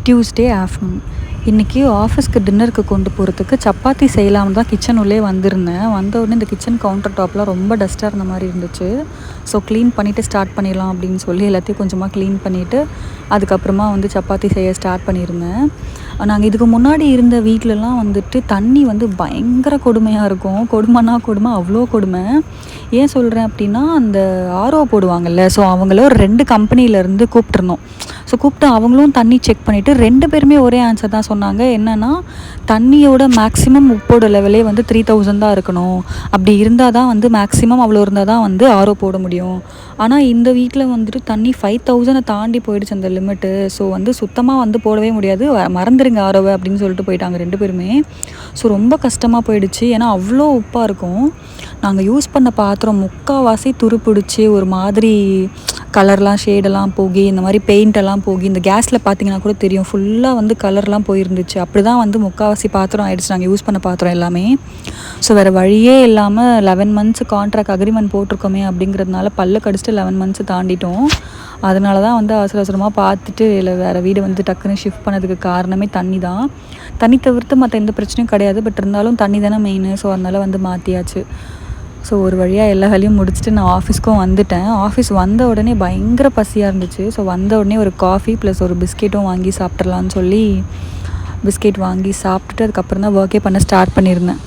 Tuesday afternoon. இன்றைக்கி ஆஃபீஸ்க்கு டின்னருக்கு கொண்டு போகிறதுக்கு சப்பாத்தி செய்யலாம்னு தான் கிச்சன் உள்ளே வந்திருந்தேன். வந்த உடனே இந்த கிச்சன் கவுண்டர் டாப்லாம் ரொம்ப டஸ்ட்டாக இருந்த மாதிரி இருந்துச்சு. ஸோ க்ளீன் பண்ணிவிட்டு ஸ்டார்ட் பண்ணிடலாம் அப்படின்னு சொல்லி எல்லாத்தையும் கொஞ்சமாக க்ளீன் பண்ணிவிட்டு அதுக்கப்புறமா வந்து சப்பாத்தி செய்ய ஸ்டார்ட் பண்ணியிருந்தேன். நாங்கள் இதுக்கு முன்னாடி இருந்த வீட்டிலலாம் வந்துட்டு தண்ணி வந்து பயங்கர கொடுமையாக இருக்கும். கொடுமைனா கொடுமை, அவ்வளோ கொடுமை. ஏன் சொல்கிறேன் அப்படின்னா, அந்த ஆர்ஓ போடுவாங்கல்ல, ஸோ அவங்கள ஒரு 2 கம்பெனிலேருந்து கூப்பிட்ருந்தோம். ஸோ கூப்பிட்டு அவங்களும் தண்ணி செக் பண்ணிவிட்டு 2 பேருமே ஒரே ஆன்சர் தான் சொன்னாங்க. என்னென்னா, தண்ணியோட மேக்ஸிமம் உப்போட லெவலே வந்து 3000 தான் இருக்கணும். அப்படி இருந்தால் தான் வந்து மேக்ஸிமம் அவ்வளோ இருந்தால் தான் வந்து ஆர்ஓ போட முடியும். ஆனால் இந்த வீட்டில் வந்துட்டு தண்ணி 5000 தாண்டி போயிடுச்சு அந்த லிமிட்டு. ஸோ வந்து சுத்தமாக வந்து போடவே முடியாது, மறந்துடுங்க ஆர்ஓவை அப்படின்னு சொல்லிட்டு போயிட்டாங்க 2 பேருமே. ஸோ ரொம்ப கஷ்டமாக போயிடுச்சு. ஏன்னா அவ்வளோ உப்பாக இருக்கும். நாங்கள் யூஸ் பண்ண பாத்திரம் முக்கால்வாசி துரு பிடிச்சி ஒரு மாதிரி கலர்லாம் ஷேடெல்லாம் போகி, இந்த மாதிரி பெயிண்டெல்லாம் போகி, இந்த கேஸில் பார்த்தீங்கன்னா கூட தெரியும், ஃபுல்லாக வந்து கலர்லாம் போயிருந்துச்சு. அப்படி தான் வந்து முக்கால்வாசி பாத்திரம் ஆகிடுச்சு நாங்கள் யூஸ் பண்ண பாத்திரம் எல்லாமே. ஸோ வேறு வழியே இல்லாமல் 11 மந்த்ஸ் கான்ட்ராக்ட் அக்ரிமெண்ட் போட்டிருக்கோமே அப்படிங்கிறதுனால பல்ல கடிச்சிட்டு 11 மந்த்ஸ் தாண்டிட்டோம். அதனால தான் வந்து அவசரமாக பார்த்துட்டு இல்லை வேறு வீடு வந்து டக்குன்னு ஷிஃப்ட் பண்ணதுக்கு காரணமே தண்ணி தான். தண்ணி தவிர்த்து மற்ற எந்த பிரச்சனையும் கிடையாது. பட் இருந்தாலும் தண்ணி தானே மெயின். ஸோ அதனால் வந்து மாற்றியாச்சு. ஸோ ஒரு வழியாக எல்லா வேலையும் முடிச்சுட்டு நான் ஆஃபீஸ்க்கும் வந்துட்டேன். ஆஃபீஸ் வந்த உடனே பயங்கர பசியாக இருந்துச்சு. ஸோ வந்த உடனே ஒரு காஃபி ப்ளஸ் ஒரு பிஸ்கெட்டும் வாங்கி சாப்பிட்றலான்னு சொல்லி பிஸ்கெட் வாங்கி சாப்பிட்டுட்டு அதுக்கப்புறம் தான் ஒர்க்கே பண்ண ஸ்டார்ட் பண்ணியிருந்தேன்.